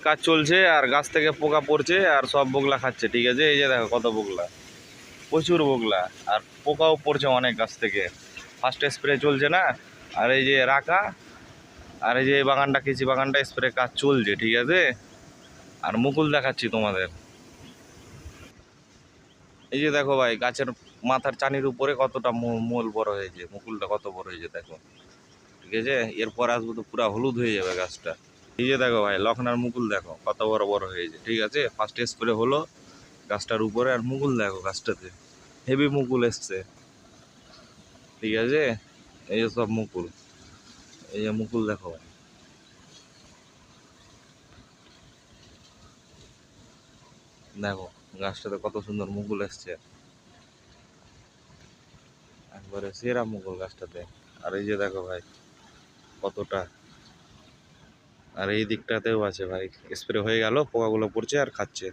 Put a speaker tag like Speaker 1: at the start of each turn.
Speaker 1: কাজ চলছে আর গাছ থেকে পোকা পড়ছে আর সব বগলা খাচ্ছে। ঠিক আছে, এই যে দেখো কত বগলা, প্রচুর বগলা, আর পোকাও পড়ছে অনেক গাছ থেকে। ফার্স্ট স্প্রে চলছে না, আর এই যে রাখা, আর এই যে এই বাগানটা, কৃষি বাগানটা স্প্রে কাজ চলছে। ঠিক আছে, আর মুকুল দেখাচ্ছি তোমাদের। এই যে দেখো ভাই, গাছের মাথার চানির উপরে কতটা মূল বড় হয়েছে, মুকুলটা কত বড় হয়েছে দেখো। ঠিক আছে, এরপর আসবো তো পুরা হলুদ হয়ে যাবে গাছটা। এই যে দেখো ভাই, লখনার মুকুল দেখো কত বড় বড় হয়েছে। ঠিক আছে, ফার্স্ট স্প্রে হলো গাছটার উপরে, আর মুকুল দেখো গাছটাতে হেভি মুকুল এসছে। ঠিক আছে, এই যে সব মুকুল, এই যে মুকুল দেখো, দেখো গাছটাতে কত সুন্দর মুকুল এসছে, একবারে সেরা মুকুল গাছটাতে। আর এই যে দেখো ভাই কতটা, আর এই দিকটাতেও আছে ভাই, স্প্রে হয়ে গেল, পোকাগুলো পড়ছে আর খাচ্ছে।